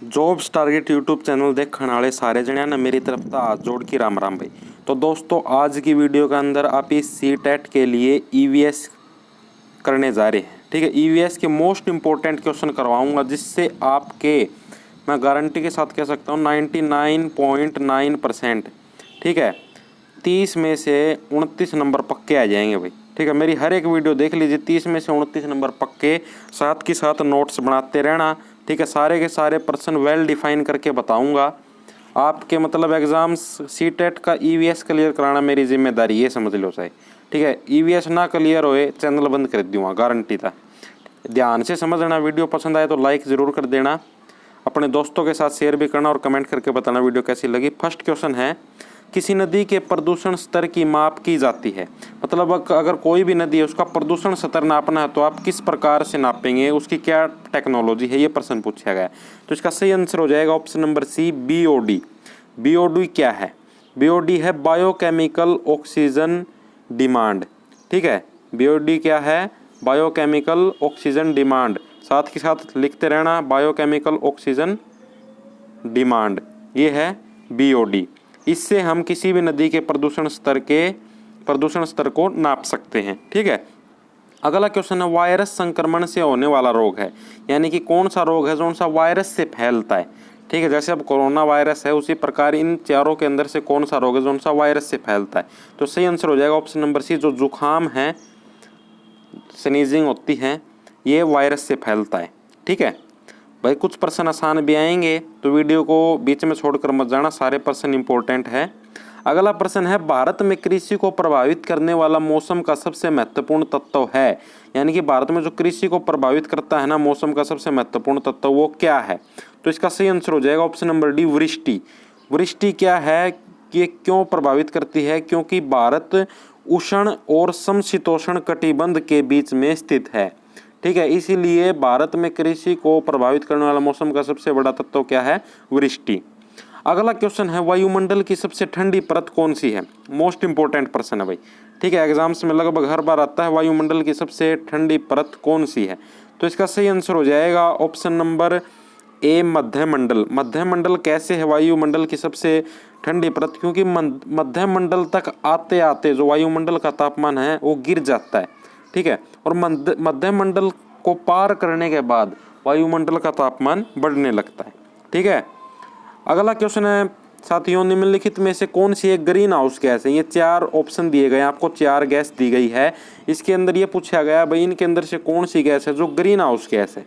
Jobs target YouTube channel देखने वाले सारे जने ना मेरी तरफ तो हाथ जोड़ के राम राम भाई। तो दोस्तों आज की वीडियो के अंदर आप इस सीटेट के लिए ईवीएस करने जा रहे हैं। ठीक है, ईवीएस के मोस्ट इम्पोर्टेंट क्वेश्चन करवाऊंगा जिससे आपके मैं गारंटी के साथ कह सकता हूँ 99.9%। ठीक है, 30 में से 29 नंबर पक्के आ जाएंगे भाई। ठीक है, मेरी हर एक वीडियो देख लीजिए, 30 में से 29 नंबर पक्के, साथ के साथ नोट्स बनाते रहना। ठीक है, सारे के सारे पर्सन वेल डिफाइन करके बताऊंगा आपके मतलब एग्जाम्स सीटेट का ईवीएस क्लियर कराना मेरी जिम्मेदारी, ये समझ लो सही। ठीक है, ईवीएस ना क्लियर होए चैनल बंद कर दूंगा गारंटी था। ध्यान से समझना, वीडियो पसंद आए तो लाइक ज़रूर कर देना, अपने दोस्तों के साथ शेयर भी करना और कमेंट करके बताना वीडियो कैसी लगी। फर्स्ट क्वेश्चन है, किसी नदी के प्रदूषण स्तर की माप की जाती है। मतलब अगर कोई भी नदी है उसका प्रदूषण स्तर नापना है तो आप किस प्रकार से नापेंगे, उसकी क्या टेक्नोलॉजी है, ये प्रश्न पूछा गया है। तो इसका सही आंसर हो जाएगा option number C, BOD. BOD क्या है? बीओडी है बायोकेमिकल ऑक्सीजन डिमांड। ठीक है, बीओडी क्या है? Biochemical oxygen demand. साथ के साथ लिखते रहना, बायोकेमिकल ऑक्सीजन डिमांड, ये है बीओडी। इससे हम किसी भी नदी के प्रदूषण स्तर को नाप सकते हैं। ठीक है, अगला क्वेश्चन है, वायरस संक्रमण से होने वाला रोग है, यानी कि कौन सा रोग है जो सा वायरस से फैलता है। ठीक है, जैसे अब कोरोना वायरस है उसी प्रकार इन चारों के अंदर से कौन सा रोग है जो सा वायरस से फैलता है। तो सही आंसर हो जाएगा ऑप्शन नंबर सी, जो जुकाम है, स्नीजिंग होती है, ये वायरस से फैलता है। ठीक है भाई, कुछ प्रश्न आसान भी आएंगे तो वीडियो को बीच में छोड़कर मत जाना, सारे प्रश्न इंपॉर्टेंट है। अगला प्रश्न है, भारत में कृषि को प्रभावित करने वाला मौसम का सबसे महत्वपूर्ण तत्व है, यानी कि भारत में जो कृषि को प्रभावित करता है ना मौसम का सबसे महत्वपूर्ण तत्व, वो क्या है? तो इसका सही आंसर हो जाएगा ऑप्शन नंबर डी, वृष्टि। वृष्टि क्या है कि क्यों प्रभावित करती है? क्योंकि भारत उष्ण और समशीतोष्ण कटिबंध के बीच में स्थित है। ठीक है, इसीलिए भारत में कृषि को प्रभावित करने वाला मौसम का सबसे बड़ा तत्व क्या है? वृष्टि। अगला क्वेश्चन है, वायुमंडल की सबसे ठंडी परत कौन सी है? मोस्ट इंपॉर्टेंट प्रश्न है भाई। ठीक है, एग्जाम्स में लगभग हर बार आता है, वायुमंडल की सबसे ठंडी परत कौन सी है? तो इसका सही आंसर हो जाएगा ऑप्शन नंबर ए, मध्यमंडल। मध्यमंडल कैसे है वायुमंडल की सबसे ठंडी परत? क्योंकि मध्यमंडल तक आते आते जो वायुमंडल का तापमान है वो गिर जाता है। ठीक है, और मध्यमंडल को पार करने के बाद वायुमंडल का तापमान बढ़ने लगता है। ठीक है, अगला क्वेश्चन है, साथियों निम्नलिखित में से कौन सी एक ग्रीन हाउस गैस है? ये 4 ऑप्शन दिए गए, आपको 4 गैस दी गई है। इसके अंदर ये पूछा गया भाई इनके अंदर से कौन सी गैस है जो ग्रीन हाउस गैस है।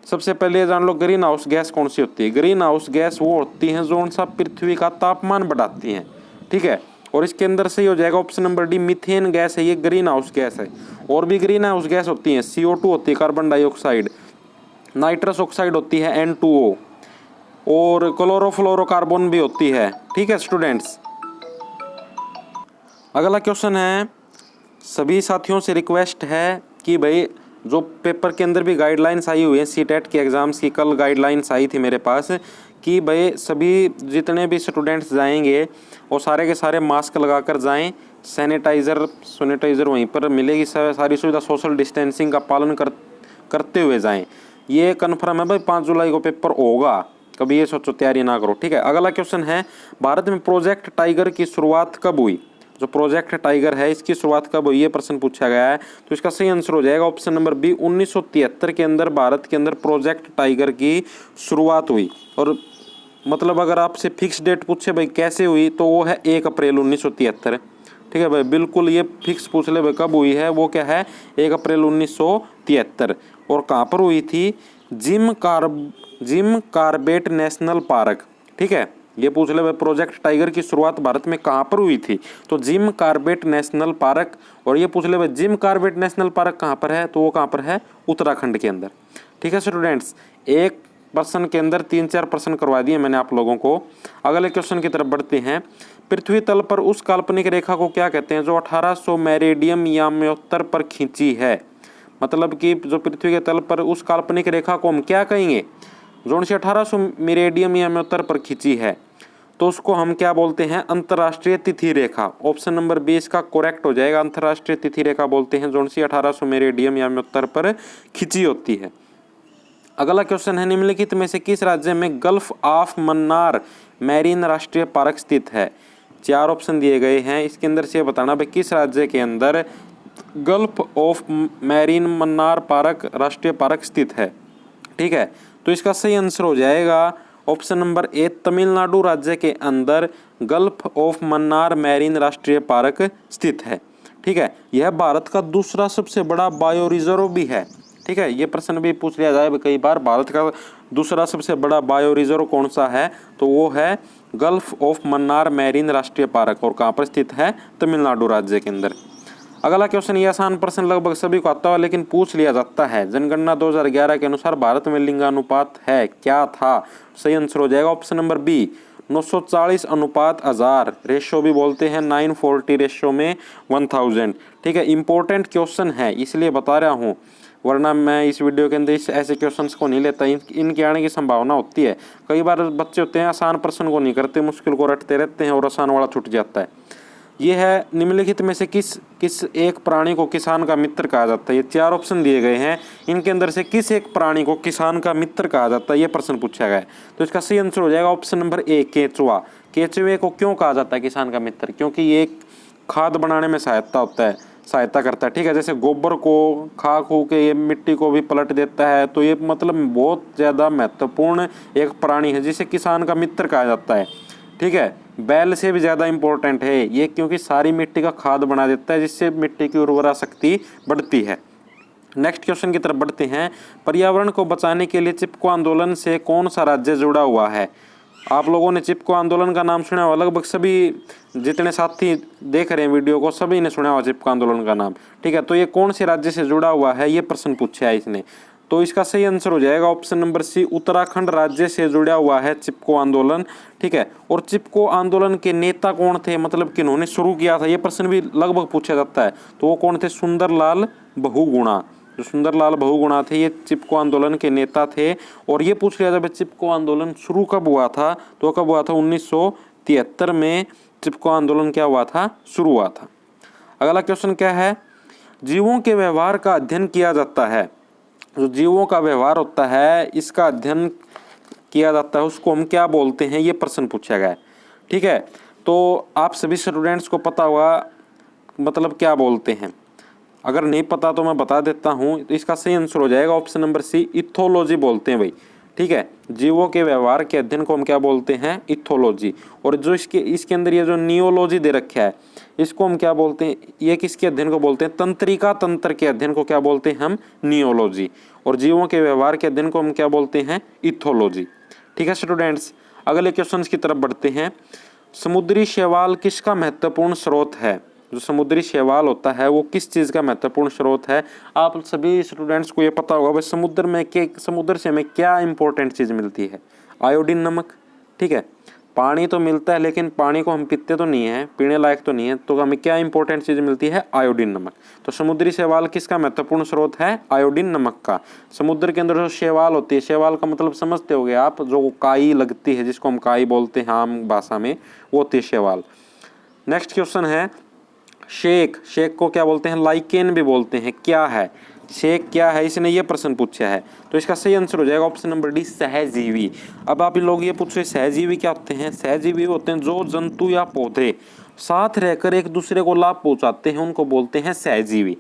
सबसे पहले जान लो ग्रीन हाउस गैस कौन सी होती है। ग्रीन हाउस गैस वो होती है जो सा पृथ्वी का तापमान बढ़ाती हैं। ठीक है, और इसके अंदर सही हो जाएगा option number D, methane gas है, ये ग्रीन हाउस गैस है। और भी ग्रीन हाउस गैस होती हैं, CO2 होती है, कार्बन डाइऑक्साइड, नाइट्रस ऑक्साइड होती है, N2O, और क्लोरोफ्लोरोकार्बन भी होती है। ठीक है स्टूडेंट्स, अगला क्वेश्चन है, सभी साथियों से रिक्वेस्ट है कि भाई जो पेपर के अंदर भी गाइडलाइंस आई हुई है सीटेट के एग्ज़ाम्स की, कल गाइडलाइंस आई थी मेरे पास कि भाई सभी जितने भी स्टूडेंट्स जाएंगे वो सारे के सारे मास्क लगाकर जाएं, सैनिटाइज़र वहीं पर मिलेगी, सारी सुविधा, सोशल डिस्टेंसिंग का पालन करते हुए जाएं। ये कन्फर्म है भाई, 5 जुलाई को पेपर होगा, कभी ये सोचो तैयारी ना करो। ठीक है, अगला क्वेश्चन है, भारत में प्रोजेक्ट टाइगर की शुरुआत कब हुई? जो प्रोजेक्ट टाइगर है इसकी शुरुआत कब हुई, ये प्रश्न पूछा गया है। तो इसका सही आंसर हो जाएगा ऑप्शन नंबर बी, 1973 के अंदर भारत के अंदर प्रोजेक्ट टाइगर की शुरुआत हुई। और मतलब अगर आपसे फिक्स डेट पूछे भाई कैसे हुई, तो वो है 1 अप्रैल 1973। ठीक है भाई, बिल्कुल ये फिक्स पूछ ले भाई कब हुई है, वो क्या है? 1 अप्रैल 1973। और कहाँ पर हुई थी? Jim Corbett national park. ठीक है, ये पूछ ले भाई प्रोजेक्ट टाइगर की शुरुआत भारत में कहाँ पर हुई थी, तो जिम कार्बेट नेशनल पार्क। और ये पूछ ले भाई जिम कार्बेट नेशनल पार्क कहाँ पर है, तो वो कहाँ पर है? उत्तराखंड के अंदर। ठीक है स्टूडेंट्स, एक प्रश्न के अंदर 3-4 प्रश्न करवा दिए मैंने आप लोगों को। अगले क्वेश्चन की तरफ बढ़ते हैं, पृथ्वी तल पर उस काल्पनिक रेखा को क्या कहते हैं जो 1800 मेरिडियम याम्योत्तर पर खींची है? मतलब कि जो पृथ्वी के तल पर उस काल्पनिक रेखा को हम क्या कहेंगे जो 1800 मेरिडियम याम्योत्तर पर खींची है, तो उसको हम क्या बोलते हैं? अंतर्राष्ट्रीय तिथि रेखा। ऑप्शन नंबर 20 का करेक्ट हो जाएगा, अंतर्राष्ट्रीय तिथि रेखा बोलते हैं जो 1800 मेरिडियम याम्योत्तर पर खींची होती है। अगला क्वेश्चन है, निम्नलिखित में से किस राज्य में गल्फ ऑफ मन्नार मैरीन राष्ट्रीय पार्क स्थित है? 4 ऑप्शन दिए गए हैं, इसके अंदर से बताना भाई किस राज्य के अंदर gulf of marine Mannar park राष्ट्रीय पार्क स्थित है। ठीक है, तो इसका सही आंसर हो जाएगा ऑप्शन नंबर ए, तमिलनाडु राज्य के अंदर गल्फ ऑफ मन्नार मैरीन राष्ट्रीय पार्क स्थित है। ठीक है, यह भारत का दूसरा सबसे बड़ा बायो रिजर्व भी है। ठीक है, ये प्रश्न भी पूछ लिया जाए कई बार, भारत का दूसरा सबसे बड़ा बायो रिजर्व कौन सा है, तो वो है गल्फ ऑफ मन्नार मैरीन राष्ट्रीय पार्क, और कहाँ पर स्थित है? तमिलनाडु राज्य के अंदर। अगला क्वेश्चन, ये आसान प्रश्न लगभग सभी को आता है लेकिन पूछ लिया जाता है। जनगणना 2011 के अनुसार भारत में लिंगानुपात है, क्या था? सही आंसर हो जाएगा ऑप्शन नंबर बी, 940 अनुपात 1000, रेशो भी बोलते हैं 940 रेशो में 1000। ठीक है, इंपॉर्टेंट क्वेश्चन है इसलिए बता रहा हूँ, वरना मैं इस वीडियो के अंदर ऐसे क्वेश्चंस को नहीं लेता, इनके आने की संभावना होती है। कई बार बच्चे होते हैं आसान प्रश्न को नहीं करते, मुश्किल को रटते रहते हैं और आसान वाला छूट जाता है। ये है, निम्नलिखित में से किस एक प्राणी को किसान का मित्र कहा जाता है? ये 4 ऑप्शन दिए गए हैं, इनके अंदर से किस एक प्राणी को किसान का मित्र कहा जाता है, ये प्रश्न पूछा गया है। तो इसका सही आंसर हो जाएगा ऑप्शन नंबर ए, केंचुआ। केंचुए को क्यों कहा जाता है किसान का मित्र? क्योंकि ये खाद बनाने में सहायता करता है। ठीक है, जैसे गोबर को खा खू के ये मिट्टी को भी पलट देता है, तो ये मतलब बहुत ज़्यादा महत्वपूर्ण एक प्राणी है जिसे किसान का मित्र कहा जाता है। ठीक है, बैल से भी ज़्यादा इम्पोर्टेंट है ये, क्योंकि सारी मिट्टी का खाद बना देता है जिससे मिट्टी की उर्वरा शक्ति बढ़ती है। नेक्स्ट क्वेश्चन की तरफ बढ़ते हैं, पर्यावरण को बचाने के लिए चिपको आंदोलन से कौन सा राज्य जुड़ा हुआ है? आप लोगों ने चिपको आंदोलन का नाम सुना होगा, लगभग सभी जितने साथी देख रहे हैं वीडियो को सभी ने सुना हुआ चिपको आंदोलन का नाम। ठीक है, तो ये कौन से राज्य से जुड़ा हुआ है, ये प्रश्न पूछा है इसने। तो इसका सही आंसर हो जाएगा ऑप्शन नंबर सी, उत्तराखंड राज्य से जुड़ा हुआ है चिपको आंदोलन। ठीक है, और चिपको आंदोलन के नेता कौन थे, मतलब किन्होंने शुरू किया था, ये प्रश्न भी लगभग पूछा जाता है। तो वो कौन थे? सुंदरलाल बहुगुणा। जो सुंदरलाल बहुगुणा थे ये चिपको आंदोलन के नेता थे। और ये पूछ लिया जब चिपको आंदोलन शुरू कब हुआ था, तो कब हुआ था? 1973 में चिपको आंदोलन क्या हुआ था? शुरू हुआ था। अगला क्वेश्चन क्या है, जीवों के व्यवहार का अध्ययन किया जाता है। जो जीवों का व्यवहार होता है इसका अध्ययन किया जाता है, उसको हम क्या बोलते हैं, ये प्रश्न पूछा गया है। ठीक है, तो आप सभी स्टूडेंट्स को पता होगा मतलब क्या बोलते हैं, अगर नहीं पता तो मैं बता देता हूँ। तो इसका सही आंसर हो जाएगा ऑप्शन नंबर सी, इथोलॉजी बोलते हैं भाई। ठीक है, जीवों के व्यवहार के अध्ययन को हम क्या बोलते हैं? इथोलॉजी। और जो इसके अंदर ये जो नियोलॉजी दे रखा है इसको हम क्या बोलते हैं? ये किसके अध्ययन को बोलते हैं? तंत्रिका तंत्र के अध्ययन को क्या बोलते हैं हम? नियोलॉजी। और जीवों के व्यवहार के अध्ययन को हम क्या बोलते हैं? इथोलॉजी। ठीक है स्टूडेंट्स, अगले क्वेश्चन की तरफ बढ़ते हैं। समुद्री शैवाल किसका महत्वपूर्ण स्रोत है? जो समुद्री शैवाल होता है वो किस चीज़ का महत्वपूर्ण स्रोत है? आप सभी स्टूडेंट्स को ये पता होगा भाई, समुद्र से हमें क्या इंपॉर्टेंट चीज़ मिलती है? आयोडीन, नमक। ठीक है, पानी तो मिलता है लेकिन पानी को हम पीते तो नहीं है, पीने लायक तो नहीं है, तो हमें क्या इंपॉर्टेंट चीज़ मिलती है? आयोडीन, नमक। तो समुद्री शैवाल किसका महत्वपूर्ण स्रोत है? आयोडीन, नमक का। समुद्र के अंदर जो शैवाल होती है, शैवाल का मतलब समझते होगे आप, जो काई लगती है जिसको हम काई बोलते हैं आम भाषा में, वो होती है शैवाल। नेक्स्ट क्वेश्चन है, शेक को क्या बोलते हैं? लाइकेन भी बोलते हैं। क्या है शेक, क्या है? इसने ये प्रश्न पूछा है। तो इसका सही आंसर हो जाएगा ऑप्शन नंबर डी, सहजीवी। अब आप लोग ये पूछ रहे सहजीवी क्या होते हैं? सहजीवी होते हैं जो जंतु या पौधे साथ रहकर एक दूसरे को लाभ पहुंचाते हैं, उनको बोलते हैं सहजीवी।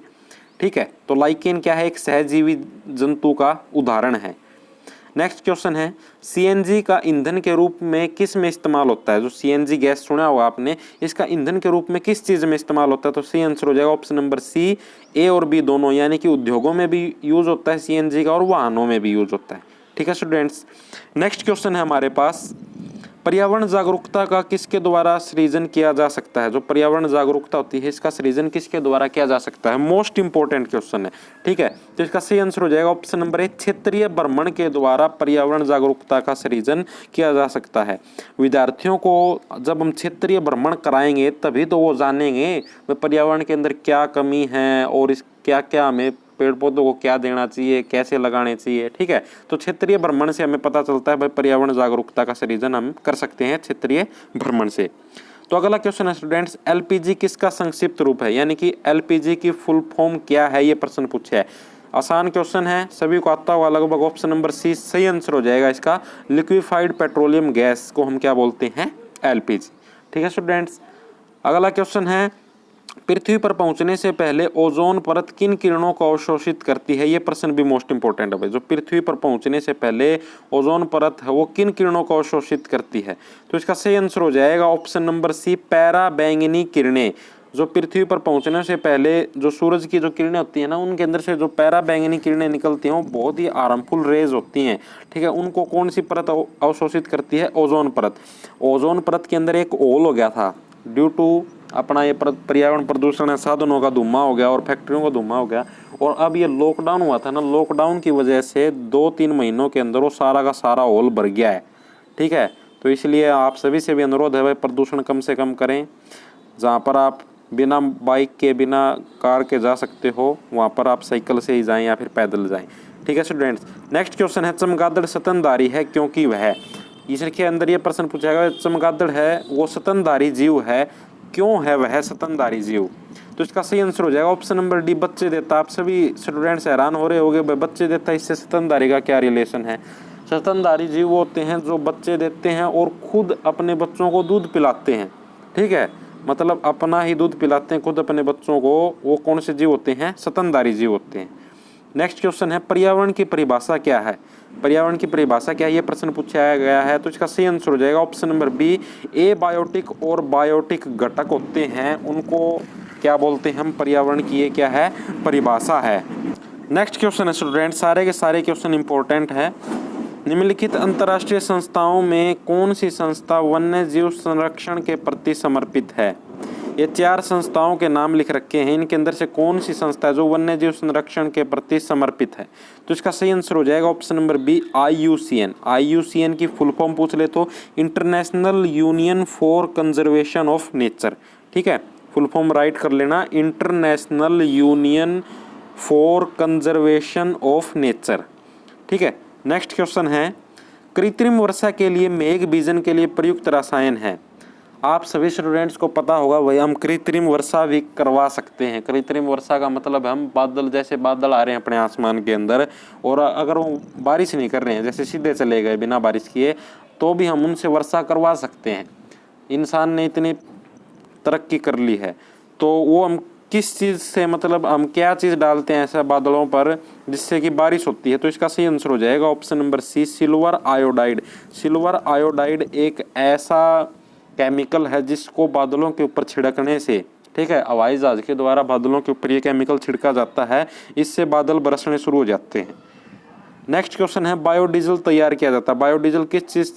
ठीक है, तो लाइकेन क्या है? एक सहजीवी जंतु का उदाहरण है। नेक्स्ट क्वेश्चन है, सीएनजी का ईंधन के रूप में किस में इस्तेमाल होता है? जो सीएनजी गैस सुना होगा आपने, इसका ईंधन के रूप में किस चीज़ में इस्तेमाल होता है? तो सही आंसर हो जाएगा ऑप्शन नंबर सी, ए और बी दोनों, यानी कि उद्योगों में भी यूज़ होता है सीएनजी का और वाहनों में भी यूज़ होता है। ठीक है स्टूडेंट्स, नेक्स्ट क्वेश्चन है हमारे पास, पर्यावरण जागरूकता का किसके द्वारा सृजन किया जा सकता है? जो पर्यावरण जागरूकता होती है इसका सृजन किसके द्वारा किया जा सकता है? मोस्ट इंपॉर्टेंट क्वेश्चन है। ठीक है, तो इसका सही आंसर हो जाएगा ऑप्शन नंबर ए, क्षेत्रीय भ्रमण के द्वारा पर्यावरण जागरूकता का सृजन किया जा सकता है। विद्यार्थियों को जब हम क्षेत्रीय भ्रमण कराएंगे तभी तो वो जानेंगे पर्यावरण के अंदर क्या कमी है और इस क्या क्या हमें पेड़ पौधों को क्या देना चाहिए, कैसे लगाने चाहिए। ठीक है, तो क्षेत्रीय भ्रमण से हमें पता चलता है भाई पर्यावरण जागरूकता का सृजन हम कर सकते हैं क्षेत्रीय भ्रमण से। तो अगला क्वेश्चन है स्टूडेंट्स, एलपीजी किसका संक्षिप्त रूप है? यानी कि एलपीजी की फुल फॉर्म क्या है, ये प्रश्न पूछा है। आसान क्वेश्चन है, सभी को आता होगा लगभग। ऑप्शन नंबर सी सही आंसर हो जाएगा इसका। लिक्विफाइड पेट्रोलियम गैस को हम क्या बोलते हैं? एलपीजी। ठीक है स्टूडेंट्स, अगला क्वेश्चन है, पृथ्वी पर पहुंचने से पहले ओजोन परत किन किरणों को अवशोषित करती है? ये प्रश्न भी मोस्ट इंपोर्टेंट है भाई। जो पृथ्वी पर पहुंचने से पहले ओजोन परत है वो किन किरणों को अवशोषित करती है? तो इसका सही आंसर हो जाएगा ऑप्शन नंबर सी, पैरा बैंगनी किरणें। जो पृथ्वी पर पहुंचने से पहले जो सूरज की जो किरणें होती है ना, उनके अंदर से जो पैरा बैंगनी किरणें निकलती हैं वो बहुत ही हार्मफुल रेज होती हैं। ठीक है, उनको कौन सी परत अवशोषित करती है? ओजोन परत। ओजोन परत के अंदर एक होल हो गया था ड्यू टू अपना ये पर्यावरण प्रदूषण है, साधनों का धुआं हो गया और फैक्ट्रियों का धुआं हो गया। और अब ये लॉकडाउन हुआ था ना, लॉकडाउन की वजह से 2-3 महीनों के अंदर वो सारा का सारा होल भर गया है। ठीक है, तो इसलिए आप सभी से भी अनुरोध है भाई, प्रदूषण कम से कम करें। जहाँ पर आप बिना बाइक के बिना कार के जा सकते हो वहाँ पर आप साइकिल से ही जाएं या फिर पैदल जाएं। ठीक है स्टूडेंट्स, नेक्स्ट क्वेश्चन है, चमगादड़ स्तनधारी है क्योंकि वह। इसके अंदर ये प्रश्न पूछा गया, चमगादड़ है वो स्तनधारी जीव है, क्यों है वह स्तनधारी जीव? तो इसका सही आंसर हो जाएगा ऑप्शन नंबर डी, बच्चे देता। आप सभी स्टूडेंट्स हैरान हो रहे होंगे भाई, बच्चे देता इससे स्तनधारी का क्या रिलेशन है? स्तनधारी जीव वो होते हैं जो बच्चे देते हैं और खुद अपने बच्चों को दूध पिलाते हैं। ठीक है, मतलब अपना ही दूध पिलाते हैं खुद अपने बच्चों को। वो कौन से जीव होते हैं? स्तनधारी जीव होते हैं। नेक्स्ट क्वेश्चन है, पर्यावरण की परिभाषा क्या है? पर्यावरण की परिभाषा क्या है, ये प्रश्न पूछा गया है। तो इसका सही आंसर हो जाएगा ऑप्शन नंबर बी, एबायोटिक और बायोटिक घटक होते हैं, उनको क्या बोलते हैं हम? पर्यावरण की ये क्या है? परिभाषा है। नेक्स्ट क्वेश्चन है स्टूडेंट, सारे के सारे क्वेश्चन इंपॉर्टेंट है। निम्नलिखित अंतर्राष्ट्रीय संस्थाओं में कौन सी संस्था वन्य जीव संरक्षण के प्रति समर्पित है? ये 4 संस्थाओं के नाम लिख रखे हैं, इनके अंदर से कौन सी संस्था है जो वन्य जीव संरक्षण के प्रति समर्पित है? तो इसका सही आंसर हो जाएगा option number B, IUCN। IUCN की फुल फॉर्म पूछ ले तो international union for conservation of nature. ठीक है, फुल फॉर्म राइट कर लेना, international union for conservation of nature. ठीक है, नेक्स्ट क्वेश्चन है, कृत्रिम वर्षा के लिए मेघ बीजन के लिए प्रयुक्त रसायन है। आप सभी स्टूडेंट्स को पता होगा भाई, हम कृत्रिम वर्षा भी करवा सकते हैं। कृत्रिम वर्षा का मतलब है हम बादल, जैसे बादल आ रहे हैं अपने आसमान के अंदर और अगर वो बारिश नहीं कर रहे हैं, जैसे सीधे चले गए बिना बारिश किए, तो भी हम उनसे वर्षा करवा सकते हैं। इंसान ने इतनी तरक्की कर ली है, तो वो हम किस चीज़ से, मतलब हम क्या चीज़ डालते हैं ऐसा बादलों पर जिससे कि बारिश होती है? तो इसका सही आंसर हो जाएगा option number C, silver iodide. Silver iodide एक ऐसा केमिकल है जिसको बादलों के ऊपर छिड़कने से, ठीक है, हवाई जहाज के द्वारा बादलों के ऊपर ये केमिकल छिड़का जाता है, इससे बादल बरसने शुरू हो जाते हैं। नेक्स्ट क्वेश्चन है, बायोडीजल तैयार किया जाता है। बायोडीजल किस चीज़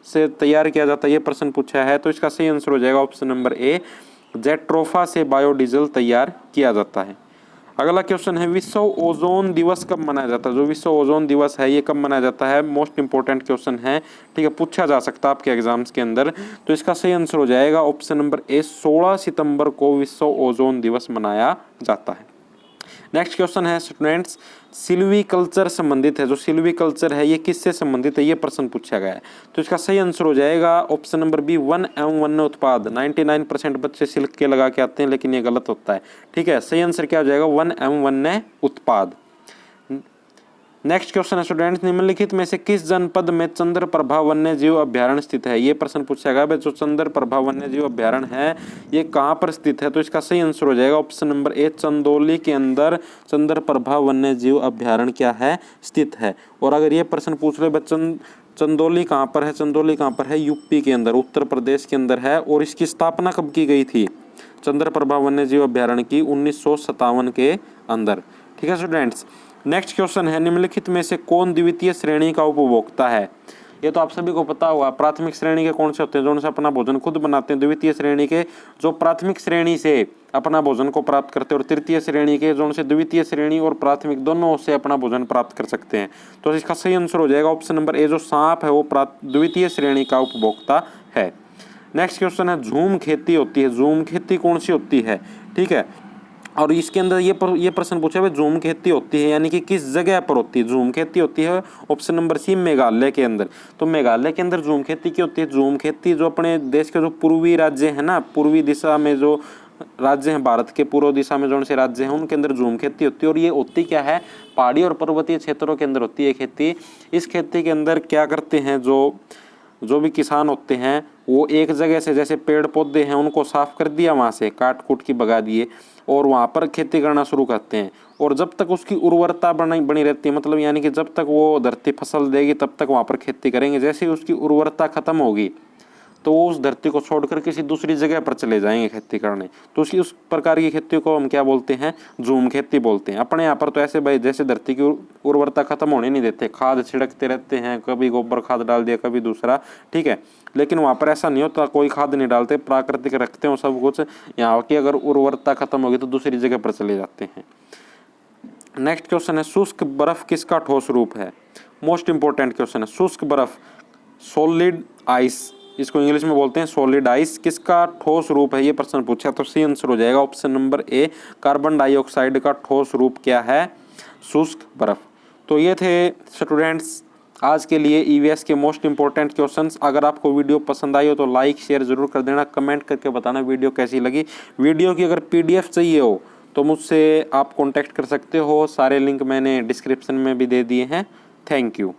से तैयार किया जाता है, ये प्रश्न पूछा है। तो इसका सही आंसर हो जाएगा ऑप्शन नंबर ए, जेट्रोफा से बायोडीजल तैयार किया जाता है। अगला क्वेश्चन है, विश्व ओजोन दिवस कब मनाया जाता है? जो विश्व ओजोन दिवस है ये कब मनाया जाता है? मोस्ट इंपोर्टेंट क्वेश्चन है, ठीक है, पूछा जा सकता है आपके एग्जाम्स के अंदर। तो इसका सही आंसर हो जाएगा ऑप्शन नंबर ए, 16 सितंबर को विश्व ओजोन दिवस मनाया जाता है। नेक्स्ट क्वेश्चन है स्टूडेंट्स, सिल्वीकल्चर संबंधित है। जो सिल्वीकल्चर है ये किससे संबंधित है, ये प्रश्न पूछा गया है। तो इसका सही आंसर हो जाएगा ऑप्शन नंबर बी, वन एवं वन्य उत्पाद। 99% बच्चे सिल्क के लगा के आते हैं, लेकिन ये गलत होता है। ठीक है, सही आंसर क्या हो जाएगा? वन एवं वन्य उत्पाद। नेक्स्ट क्वेश्चन है स्टूडेंट्स, निम्नलिखित में से किस जनपद में चंद्रप्रभा वन्य जीव अभ्यारण्य स्थित है? ये प्रश्न पूछा गया है। जो चंद्रप्रभा वन्य जीव अभ्यारण्य है ये कहाँ पर स्थित है? तो इसका सही आंसर हो जाएगा ऑप्शन नंबर ए, चंदौली के अंदर चंद्रप्रभा वन्य जीव अभ्यारण्य क्या है? स्थित है। और अगर ये प्रश्न पूछ रहे बच्चन चंदौली कहाँ पर है, चंदौली कहाँ पर है? यूपी के अंदर, उत्तर प्रदेश के अंदर है। और इसकी स्थापना कब की गई थी चंद्रप्रभा वन्य जीव अभ्यारण्य की? 1957 के अंदर। ठीक है स्टूडेंट्स, नेक्स्ट क्वेश्चन है, निम्नलिखित में से कौन द्वितीय श्रेणी का उपभोक्ता है? ये तो आप सभी को पता होगा। प्राथमिक श्रेणी के कौन से होते हैं? जो उनसे अपना भोजन खुद बनाते हैं। द्वितीय श्रेणी के जो प्राथमिक श्रेणी से अपना भोजन को प्राप्त करते हैं, और तृतीय श्रेणी के जो उनसे द्वितीय श्रेणी और प्राथमिक दोनों से अपना भोजन प्राप्त कर सकते हैं। तो इसका सही आंसर हो जाएगा ऑप्शन नंबर ए, जो सांप है वो द्वितीय श्रेणी का उपभोक्ता है। नेक्स्ट क्वेश्चन है, झूम खेती होती है। झूम खेती कौन सी होती है? ठीक है, और इसके अंदर ये प्रश्न पूछा है, झूम खेती होती है यानी कि किस जगह पर होती है? झूम खेती होती है ऑप्शन नंबर सी, मेघालय के अंदर। तो मेघालय के अंदर झूम खेती की होती है। झूम खेती जो अपने देश के जो पूर्वी राज्य है ना, पूर्वी दिशा में जो राज्य हैं भारत के पूर्व दिशा में, जो से राज्य हैं उनके अंदर झूम खेती होती है। और ये होती क्या है, पहाड़ी और पर्वतीय क्षेत्रों के अंदर होती है खेती। इस खेती के अंदर क्या करते हैं, जो भी किसान होते हैं वो एक जगह से, जैसे पेड़ पौधे हैं उनको साफ कर दिया, वहाँ से काट कूट की भगा दिए और वहाँ पर खेती करना शुरू करते हैं। और जब तक उसकी उर्वरता बनी रहती है, मतलब यानी कि जब तक वो धरती फसल देगी तब तक वहाँ पर खेती करेंगे। जैसे ही उसकी उर्वरता खत्म होगी तो वो उस धरती को छोड़कर किसी दूसरी जगह पर चले जाएंगे खेती करने। तो उस प्रकार की खेती को हम क्या बोलते हैं, झूम खेती बोलते हैं। अपने यहाँ पर तो ऐसे भाई जैसे धरती की उर्वरता खत्म होने नहीं देते, खाद छिड़कते रहते हैं, कभी गोबर खाद डाल दिया कभी दूसरा, ठीक है। लेकिन वहाँ पर ऐसा नहीं होता, कोई खाद नहीं डालते, प्राकृतिक रखते हो सब कुछ। यहाँ की अगर उर्वरता खत्म होगी तो दूसरी जगह पर चले जाते हैं। नेक्स्ट क्वेश्चन है, शुष्क बर्फ किसका ठोस रूप है? मोस्ट इंपॉर्टेंट क्वेश्चन है, शुष्क बर्फ, सॉलिड आइस, इसको इंग्लिश में बोलते हैं सॉलिड आइस, किसका ठोस रूप है? ये प्रश्न पूछा तो सी आंसर हो जाएगा option number A, carbon dioxide का ठोस रूप क्या है? शुष्क बर्फ। तो ये थे स्टूडेंट्स आज के लिए ईवीएस के मोस्ट इंपॉर्टेंट क्वेश्चंस। अगर आपको वीडियो पसंद आई हो तो लाइक शेयर जरूर कर देना, कमेंट करके बताना वीडियो कैसी लगी। वीडियो की अगर पीडीएफ चाहिए हो तो मुझसे आप कॉन्टैक्ट कर सकते हो, सारे लिंक मैंने डिस्क्रिप्शन में भी दे दिए हैं। Thank you.